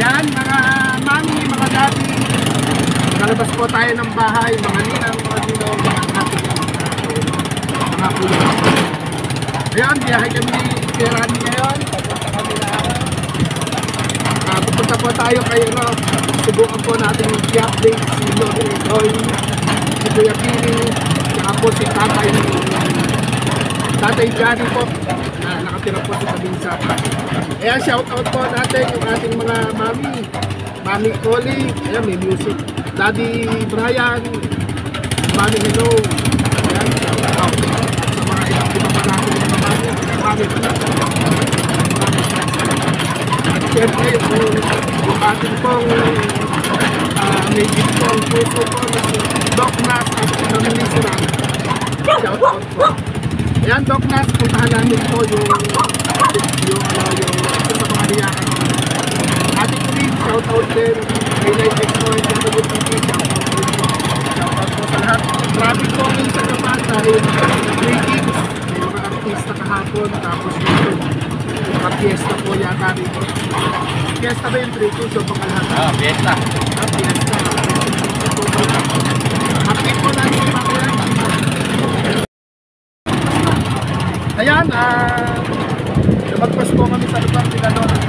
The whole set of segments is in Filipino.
Ayan, mga mami, mga daddy. Nakalabas po tayo ng bahay, mga ninang, mga ninong, mga ate, mga kuya. Ayan, biyahe kami ni Kerani ngayon. Papunta kami na pupunta po tayo kayo, no? Subukan po natin i-update si Lori Roy, si Kuya Pili, saka po si Tatay Johnny po, na nakatira po sa Tabinsa. Ayan, shoutout po natin yung ating mga mami. Mami Oli, ayan, may music. Daddy Brian, Mami Hello. Ayan, shoutout sa mga iba pa natin mga mami. Mami pa natin. At syempre, yung ating pong may gift po, puso po ng Doc Nas at Family Sira. Shoutout po. Ayan, Doc Nas, puntahan namin po yung sa mga liyakan. Ating Chris, shoutout din. May live exploit, WPT, shoutout din po. Shoutout po sa lahat. Grabe po rin sa gaman dahil 3 gigs. May mga artista kahapon, tapos yung fiesta po yata rito. Fiesta ba yung 3 gigs o pangalahat? Fiesta. Fiesta. Happy po lang yung mga yan. Ayan, lumagpas po kami sa lugar nila Lord.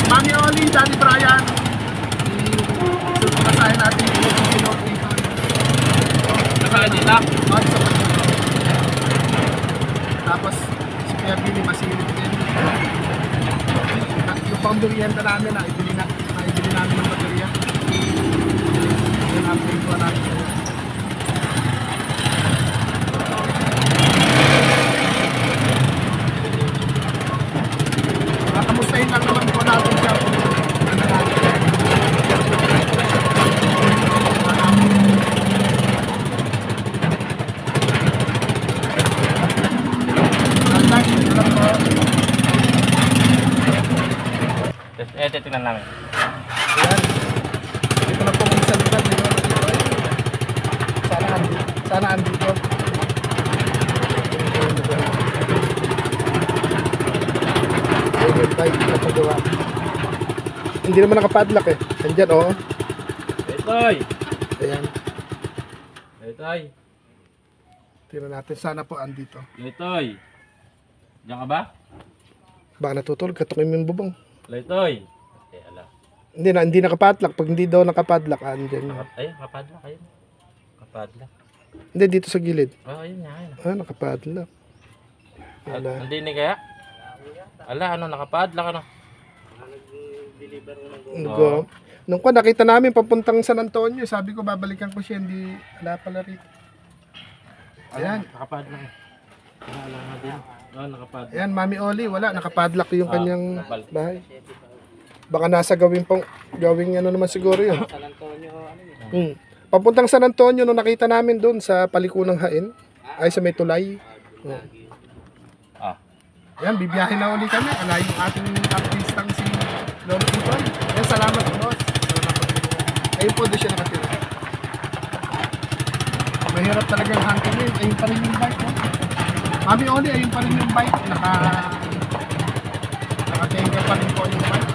Mami Oli, Daddy Brian, sumasahin natin yung sinod dito. Nasaan nila? Tapos, si Kuya Billy masilip din. Yung pang-merienda namin, naibili namin ng baterya. Yung update po natin. Kamustahin lang naman po natin siya. Tingnan namin. Ayan. Dito na po kung sa lugar nito. Sana andito. Ayun, bike na pagawa. Hindi naman nakapadlock eh. Andyan, oo. Etoy! Ayan. Etoy! Tira natin. Sana po andito. Etoy! Diyan ka ba? Baka natutulog. Katukin mo yung bubong. Etoy! Hindi nakapadlock. Pag hindi daw nakapadlock, andyan. Ay, nakapadlock. Ayun. Nakapadlock. Hindi, dito sa gilid. Ayun nga. Nakapadlock. Wala. Hindi ni kaya? Ala, nakapadlock, Nung ko nakita namin papuntang San Antonio, sabi ko babalikan ko siya, hindi wala pala rito. Ayan. Nakapadlock. Wala nga din. Nakapadlock. Ayan, Mami Oli, wala, nakapadlock yung kanyang bahay. Baka nasa gawing ano naman siguro yun. San Antonio, ano yun? Papuntang San Antonio, nung nakita namin doon sa Palikunang Hain, ay sa may tulay. Ayan, bibiyahin na ulit kami. Ala yung ating artistang si Lolo Titoy. Ayan, salamat boss. Ayun po, doon siya nakatira. Mahirap talagang hangkinin. Ayun pa rin yung bike. Mami Oli, ayun pa rin yung bike. Nakatenga pa rin po yung bike.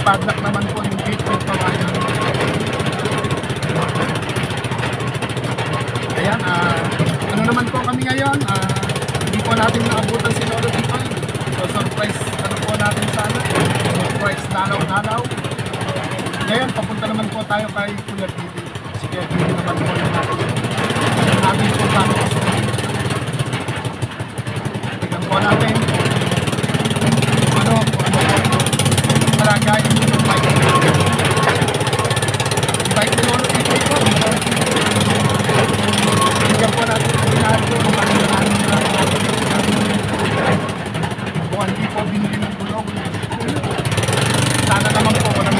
Nakapadlock naman po yung gate po pa kaya. Ayan, ano naman po kami ngayon? Hindi po natin naabutan si Lolo Titoy. So surprise, ano po natin sana? Surprise dalaw-dalaw. Ngayon, papunta naman po tayo kay Kuya Pili. Si Kuya Pili naman po yung natin po tapos. Tignan po natin ano po palagayin yung bike. Yung bike ni Lolo Titoy po. Tignan po natin ang ginagawa kung paano natin buwan di po binili ng gulong. Sana naman po walang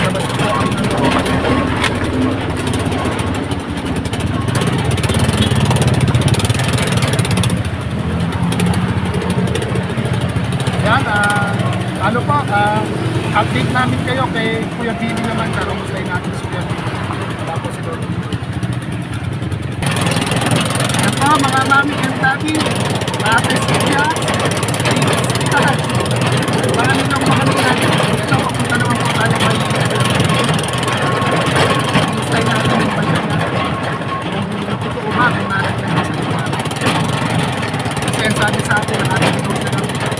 labas po ang yan, ano po, update namin kayo kay Kuya Billy naman. Kamustahin natin si Kuya Billy. Tapos si Lolo. Mami and Daddy, Ate Sophia, Tita, mga nilang mga nilang. Ito, papunta naman po tayo kay Stay natin yung balik natin. Kung totoo ba, kung natin na sa iba. Kasi ang sabi sa atin, ang ating inuwi na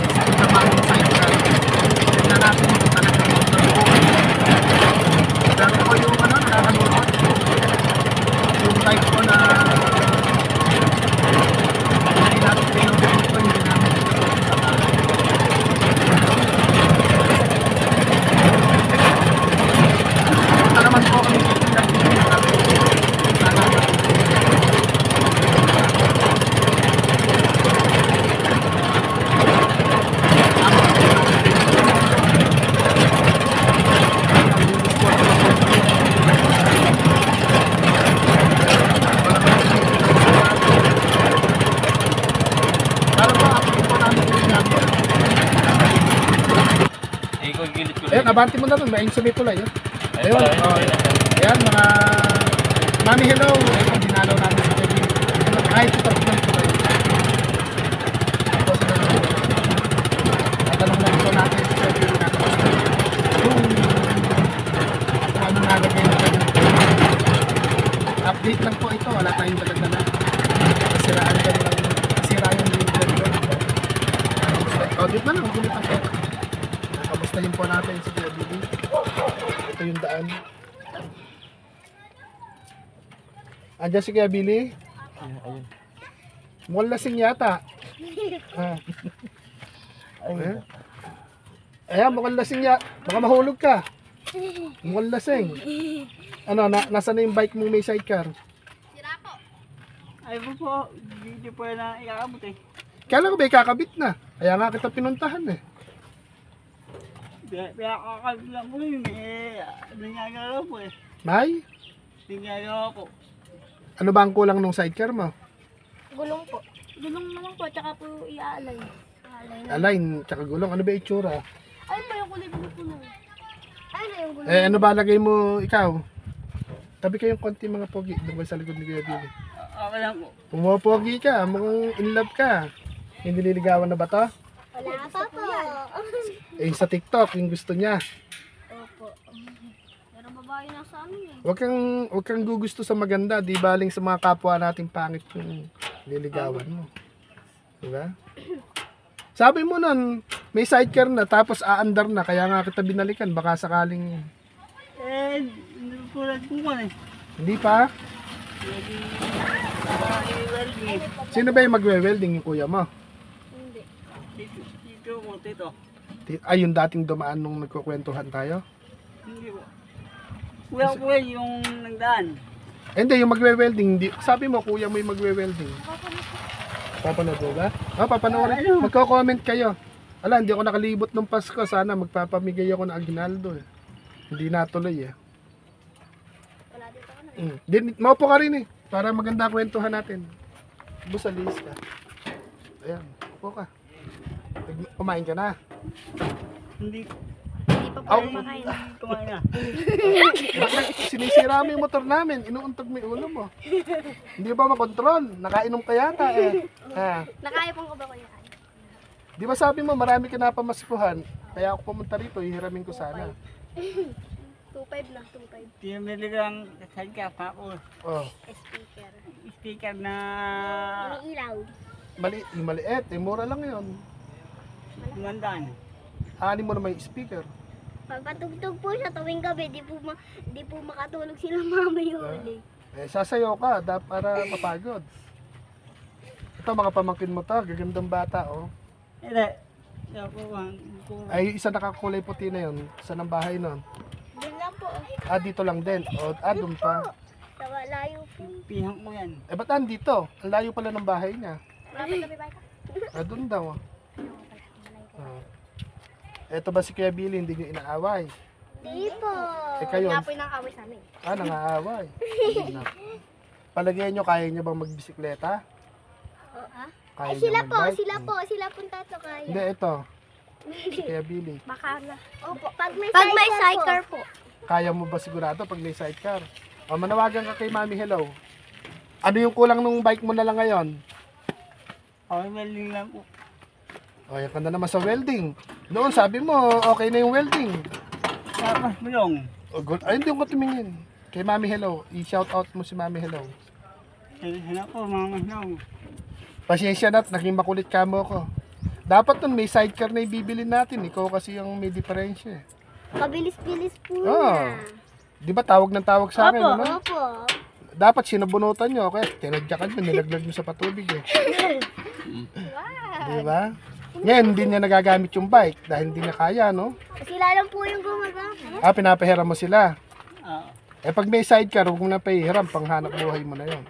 sa Tita Mami side na tignan natin ito talaga yung totoo. Pero ako yung nakakanood. Yung type ko na hindi natin pinag-upload ko, hindi namin pinag-upload sa bahay. Punta naman po kami sa pinag-upload natin. Sana Ikot gilid ko ayan, abanti mo na doon, may insulate tulay. Ayun, Ayun, oh, ayan, mga Mami, hello. Ayun, dinalaw namin sa Kevin. Kahit ito ng tulay. Tapos na lang. Tatanong lang ito natin sa Kevin na yung ano nalagay na kanya. Update lang po ito, wala tayong dala-dala. Kasiraan ka lang, kasira yung link dito. Audit na lang, gulit ang pera. Nakamustahin po natin si Kuya Billy. Ito yung daan. Andiyan si Kuya Billy. Ayun. Mukhang lasing yata. Ah. Ayun. Ayan, mukhang lasing yata. Baka mahulog ka. Mukhang lasing. Ano, nasa na yung bike mo may sidecar? Ay po, hindi po na ikakabot eh. Kala ko ba kakabit na? Kaya nga kita pinuntahan eh. Pinakakabit lang po yun eh. Nangyagalaw po eh. May? Nangyagalaw po. Ano ba ang kulang nung sidecar mo? Gulong po. Gulong naman po, tsaka po i-alay. Alay na. Align, tsaka gulong. Ano ba itsura? Ayun po yung kulay blue po na. Ayun na yung gulong. Eh, ano ba lagay mo ikaw? Tabi kayong konti mga pogi. Doon ba sa likod ni Kuya Billy? Okay lang po. Pumapogi ka, mukhang in love ka. Hindi nililigawan na ba to? Wala pa po. Eh, sa TikTok, yung gusto niya. Opo. Pero babae na sa amin eh. Huwag kang gugusto sa maganda, di baling sa mga kapwa nating pangit yung nililigawan mo. Diba? Sabi mo nun, may sidecar na, tapos aandar na, kaya nga kita binalikan, baka sakaling, Eh, hindi po lang po eh. hindi pa. Lagi, Sino ba yung magwe-welding yung kuya mo? Hindi. Dito po, tito. Ay, yung dating dumaan nung nagkukwentuhan tayo? Hindi po. Kuya po eh, yung nagdaan. Eh, hindi, yung magwe-welding, hindi. Sabi mo, kuya mo yung magwe-welding. Papanood mo ba? Oh, papanoorin. Magko-comment kayo. Ala, hindi ako nakalibot nung Pasko. Sana magpapamigay ako ng aginaldo eh. Hindi natuloy eh. Wala dito ka na. Maupo ka rin eh. Para maganda kwentuhan natin. Busalis ka. Ayan, upo ka. Kumain ka na. Hindi Hindi pa po Au. kumakain. kumain na. Sinisira mo yung motor namin. Inuuntog mo yung ulo mo. Hindi ba makontrol? Nakainom ka yata eh. Ah. Nakaipon ko ba ko yan? Di ba sabi mo marami ka napamaskuhan? Kaya ako pumunta rito, ihiramin ko sana. 2.5 na, 2.5. Tinamili lang sa pa po. Oh, Speaker. Speaker na Iniilaw. maliit. Eh, mura lang yun. mandaan. Ani mo na may speaker. Pagpatugtog po siya tuwing gabi, di po makatulog sila mama yung Eh, sasayaw ka para mapagod. Ito, mga pamangkin mo to. Gagandang bata, oh. Hindi. Po. Ay, isa nakakulay puti na yun. Sa ng bahay nun. Doon lang po. Ah, dito lang din. O, doon pa. Sa layo po. Pihang mo yan. Eh, ba't andito? Ang layo pala ng bahay niya. Dapat gabi ba ito? Ah, doon daw. Ah. Eto ba si Kuya Billy, hindi niyo inaaway? Di po. Eh, kayo? Nga po yung nang-away sa amin. Ah, nangaaway. Hindi na. Palagay niyo, kaya niyo bang magbisikleta? Ha? Kaya Ay, niyo sila po, magbike? sila po tatlo kaya. Hindi, ito. Si Kuya Billy. Baka na. Opo, pag may sidecar po. Kaya mo ba sigurado pag may sidecar? O, manawagan ka kay Mami, hello. Ano yung kulang nung bike mo na lang ngayon? Ako welding lang po. O, yan ka na naman sa welding. Noon, sabi mo, okay na yung welding. Tapos bulong. O, ay, hindi ko tumingin. Kay Mami Hello. I-shout out mo si Mami Hello. Hanap po, mga masnaw. Pasensya na, naging makulit ka mo ko. Dapat nun may sidecar na ibibilin natin. Ikaw kasi yung may diferensya. Kabilis-bilis po Oo. na. Di ba tawag ng tawag sa akin, ano? Opo. Dapat sinabunutan nyo. Kaya tinadyakan nyo, nilaglag nyo sa patubig eh. Di ba? Ngayon, hindi niya nagagamit yung bike dahil hindi niya kaya, no? Sila lang po yung gumagamit. Ah, pinapahiram mo sila. Ah, Eh pag may sidecar, huwag mo na pahiram, panghanap buhay mo na yun.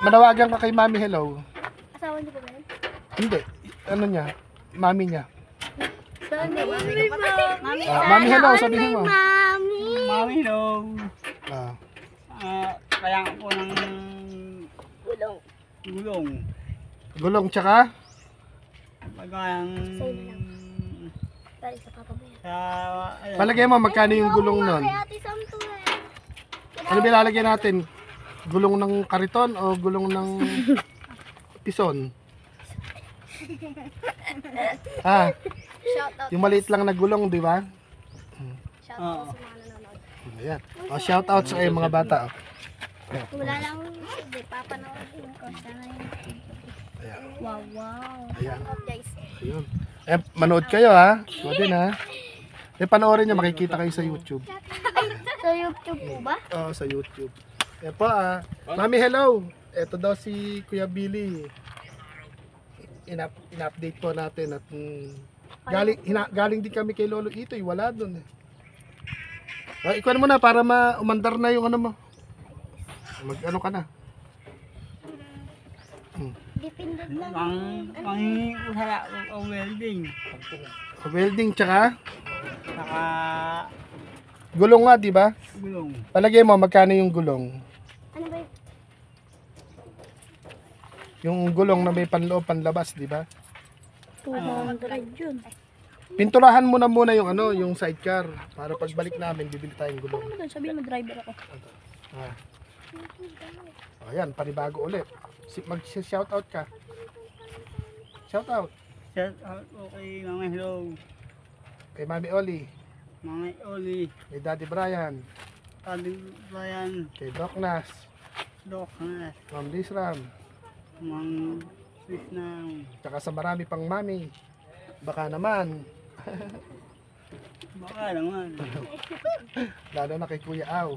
Manawagan ka kay Mami Hello. Asawa niyo po ba yan? Hindi. Ano niya? Mami niya. Mami. Mami Hello, sabihin mo. Mami. Mami, hello. Ah, Kaya po ng Gulong. gulong. gulong tsaka? Pagkayang Balik sa papa mo yan. sa... Ayan. Palagay mo, magkano yung gulong nun? Kay Ate Sam to eh. Ano bilalagyan natin? Gulong ng kariton o gulong ng pison? Ah, Shout out. yung maliit lang na gulong, di ba? Shout out sa mga nanonood. Ayan. O, shout out sa mga bata. Oh. Wala lang hindi papanoodin ko sana yun. Ayan. Wow. Ayan. Shout out guys. Ayun. Eh, manood kayo ha. So din ha. Eh, panoorin nyo, makikita kayo sa YouTube. Sa YouTube po ba? Oo, sa YouTube. Eh po Mami Hello. Ito daw si Kuya Billy. In-update po natin at galing din kami kay Lolo Itoy, wala doon eh. Ikuan mo na para umandar na yung ano mo. Mag-ano ka na. Dipindot lang. Panghingi ko sa welding. Welding tsaka Saka gulong nga, di ba? gulong. Palagay mo magkano yung gulong? Ano ba yun? Yung gulong na may panloob, panlabas, di ba? 200 yun. Pinturahan mo na muna yung ano, yung sidecar para pagbalik namin bibili tayong gulong. Sabihin mo driver ako. Ah. Ayan, panibago ulit. Mag-shout out ka. Shout out Shout out po kay Mama Hello. kay Mami Oli, Mama Oli. kay Daddy Brian, Tadi Brian. kay Doc Nas, Doc na. Ma'am Lisram, Mang Vietnam. tsaka sa marami pang mami. Baka naman, Baka naman. lalo na kay Kuya Aw.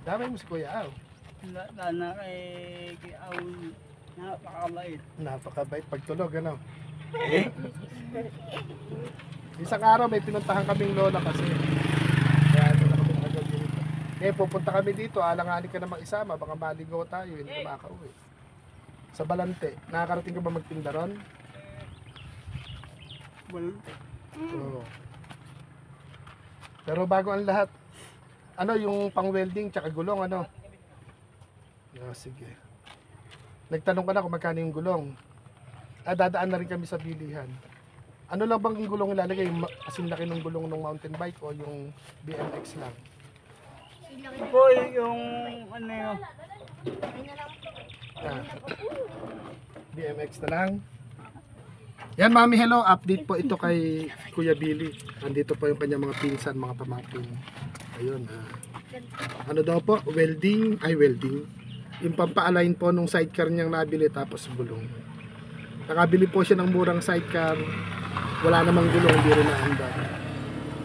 Damay mo si Kuya Aw. Lana kay Aul. Napakabait. Napakabait pagtulog, ano? Isang araw may pinuntahan kaming lola kasi. Kaya ito na kami nakagabi dito. Eh, pupunta kami dito, alanganin ka na mag-isama, baka maligaw tayo, hindi ka makakauwi. Sa Balante, nakakarating ka ba magtinda ron? Wala. Oo. Pero bago ang lahat, ano yung pang-welding tsaka gulong, ano? Sige. Nagtanong ka na kung magkano yung gulong. Dadaan na rin kami sa bilihan. Ano lang bang yung gulong ilalagay? Kasing laki ng gulong ng mountain bike o yung BMX lang? Po yung ano yun. BMX na lang. Yan, Mami Hello, update po ito kay Kuya Billy. Andito po yung kanyang mga pinsan, mga pamangkin. Ayun. Ano daw po? Welding. Yung pampa-align po nung sidecar niyang nabili tapos gulong. Nakabili po siya ng murang sidecar. Wala namang gulong, hindi rin naandar.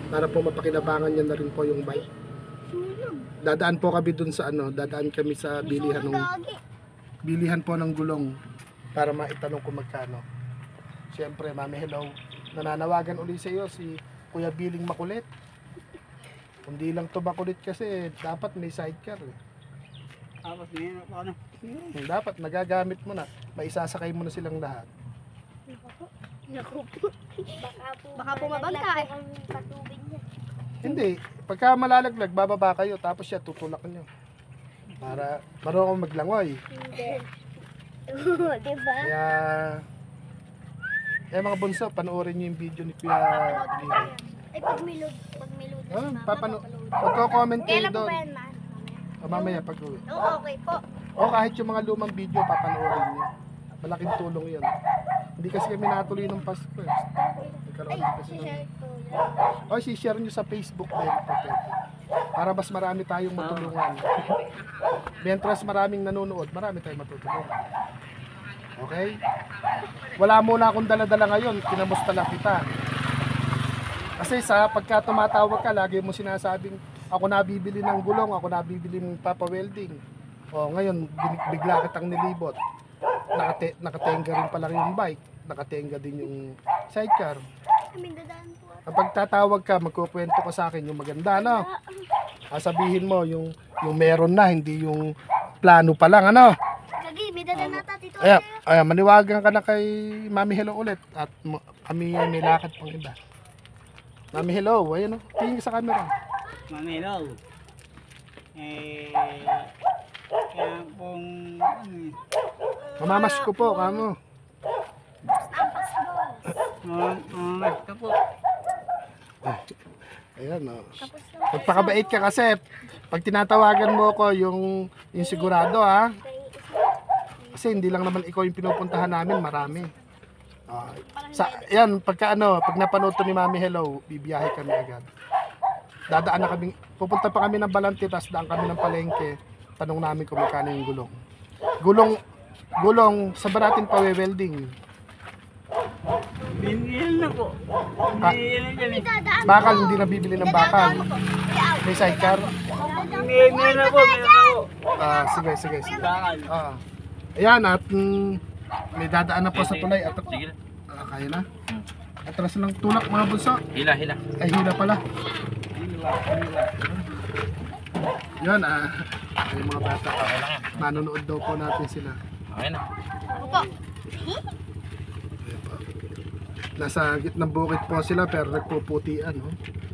Para po mapakinabangan niya na rin po yung bike. Dadaan po kami dun sa ano, dadaan kami sa bilihan po ng gulong para maitanong kung magkano. Siyempre, Mami Hello, nananawagan uli sa iyo si Kuya Billing makulit. Hindi lang to makulit kasi dapat may sidecar eh. Tapos ngayon ako ano. Dapat nagagamit mo na, maisasakay mo na silang lahat. Naku po. Baka po mabangka eh. Hindi, pagka malalaglag, bababa kayo tapos siya tutulak nyo. Para marunong maglangoy. Hindi. Diba? Kaya mga bunso, panoorin nyo yung video ni Kuya Billing. Ay, pag may load na si mama, Magko-comment kayo kailan po doon. ba yan, ma? Mamaya pag uwi. Oo, okay po. O kahit yung mga lumang video, papanoorin nyo. Malaking tulong yun. Hindi kasi kami natuloy ng Pasko eh. Nagkaroon din kasi ng... Share ko yan. O, share nyo sa Facebook din. Pwede. Para mas marami tayong matulungan. Mientras maraming nanonood, marami tayong matutulungan. Okay? Wala muna akong dala-dala ngayon. Kinamusta lang kita. Kasi sa pagka tumatawag ka, lagi mo sinasabing, ako nabibili ng gulong, ako nabibili ng papa-welding. O, ngayon, bigla kitang nilibot. Nakatenga rin pala yung bike. Nakatenga din yung sidecar. May dadaan po. Kapag tatawag ka, magkukwento ka sa akin yung maganda, no? Sabihin mo yung meron na, hindi yung plano pa lang, ano? Lagi, may dadaan nata dito. Ayan, maniwagan ka na kay Mami Hello ulit. At kami may lakad pang iba. Mami Hello, ayun, no? Tingin ka sa camera. Manilaw. Kaya pong, Mamamas ko po, kamo. Stampas boss. ito po. Ayan, no? Tapos na. Magpakabait ka kasi. Pag tinatawagan mo ko yung sigurado, ha? Kasi hindi lang naman ikaw yung pinupuntahan namin, marami. Yan, pag napanood to ni Mami Hello, bibiyahe kami agad. Dadaan na kami, pupunta pa kami ng Balante, tapos daan kami ng palengke. Tanong namin kung magkano yung gulong. Gulong, sa baratin pa welding. Binigyan na po. Binigyan na dyan May eh. dadaan Bakal, hindi nabibili ng bakal. May sidecar. Meron na po, meron na po. Sige. Bakal. Ayan, at may dadaan na po sa tulay. At, Sige na. kaya na. Atras ng tulak mga bunso. Hila. Ay, hila pala. Yun, yung mga bata. Okay lang yan. Manonood daw po natin sila. Okay na. Opo. Nasa gitnang bukid po sila pero nagpuputian, no?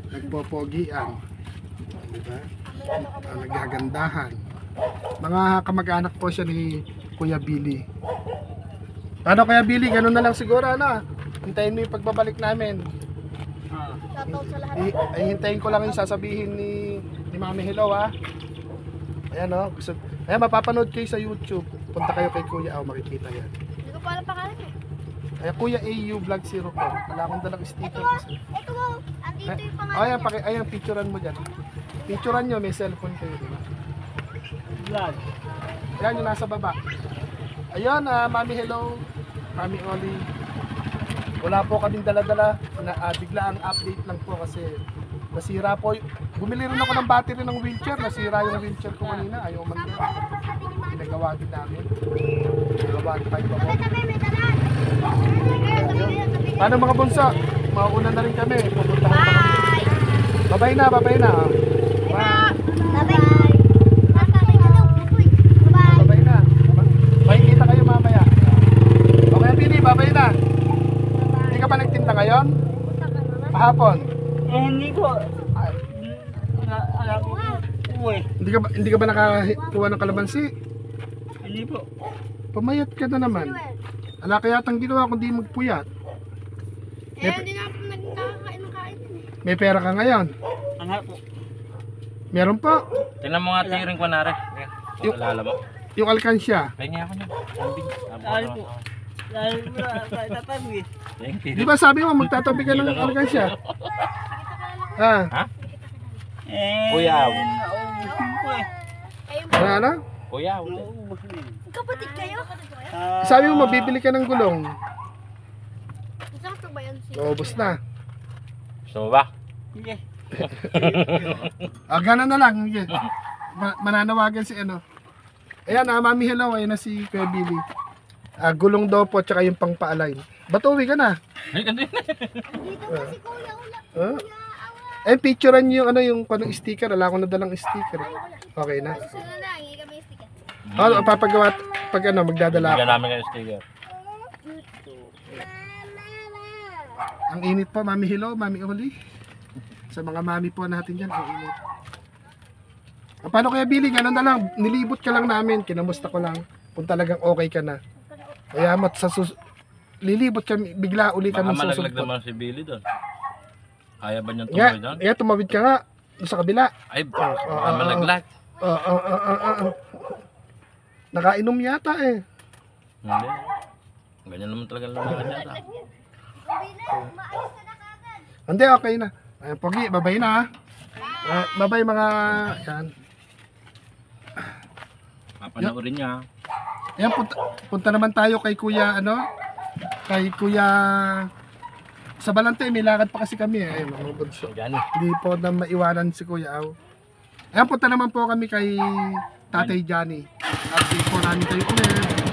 Nagpopogian. Diba? Nagagandahan. Mga kamag-anak po siya ni Kuya Billy. Paano Kuya Billy? Ganun na lang siguro, ano? Hintayin mo yung pagbabalik namin. Shoutout sa lahat. Hintayin ko lang yung sasabihin ni Mami Hello, ha? Ayan, no? Ayan, mapapanood kayo sa YouTube. Punta kayo kay Kuya, makikita yan. Hindi ko pa alam pangalan eh. Ay, Kuya AU Vlog 04. Wala akong dalang sticker kasi. Ito mo. Andito yung pangalan Ayan, niya. ayan, picturean mo dyan. Picturean nyo, may cellphone kayo, di ba? Vlog. Ayan yung nasa baba. Ayun, Mami Hello, Mami Oli. Wala po kaming dala-dala. Bigla ang update lang po kasi nasira po. Bumili rin ako ng battery ng wheelchair. Nasira yung wheelchair ko kanina. Ayaw man din. Ginagawa din namin. Ginagawa din tayo pa. Tabi, may dadaan. Tabi. Paano mga bunso? Mauuna na rin kami. Pupunta kami. Bye! Babay na. Bye! Bye! Babay na. Makikita kayo mamaya. Okay, Pili, babay na. Hindi ka ba nagtinda ngayon? Kahapon? Hindi po. Alam ko po eh. Hindi ka ba nakakuha ng kalamansi? Hindi po. Pamayat ka na naman. Ala kaya tang ginawa kundi magpuyat. Hindi na ako nakakain ng kain. May pera ka ngayon. Ano po? Meron po. Tingnan mo nga tiring ko na rin. Yung- Alala mo. Yung alkansya. Pahingi ako niya. Ambing. Dahil po. Dahil po na tatabi eh. Di ba sabi mo magtatabi ka ng alkansya? Ha? Kuya. Naubos mo po eh. Ano? Kuya. Naubos mo eh. Kapatid kayo? Sabi mo mabibili ka ng gulong. Sakto ba yan siya? Ubus na. Gusto mo ba? Sige. Gana na lang. Sige. Mananawagan si ano. Ayan, Mami Hello. Ayan na si Kuya Billy. Gulong daw po tsaka yung pang-pa-align. Ba't uwi ka na? Ay, ganun. Dito po si Kuya Ula. Picturean niyo yung yung kanong sticker. Wala akong nadalang sticker. Okay na. Susunod na, hindi kami sticker. Papagawa pag magdadala ako. Bigyan namin kayo sticker. Ang init po, Mami Hello, Mami Oli. Sa mga mami po natin dyan, ang init. Paano kaya Billy? Ganun na lang. Nilibot ka lang namin. Kinamusta ko lang. Kung talagang okay ka na. Kaya lilibot kami. Bigla uli Baka kami malaglag susulpot. naman si Billy doon. Kaya ba niyang Nga, tumoy doon? tumawid ka nga. Doon sa kabila. Ay, baka malaglag. Nakainom yata eh. Hindi. Ganyan naman talaga lalakad yata. Hindi, okay na. Ayan, Pogi, babay na ha. Babay mga, yan. Papanoorin niya. Ayan, punta naman tayo kay Kuya, ano? Kay Kuya, sa Balante, may lakad pa kasi kami eh. Ayun, mga bunso. Diyan. Hindi po na maiwanan si Kuya Aw. Ayan, punta naman po kami kay Tatay Johnny. At po namin kayo ulit.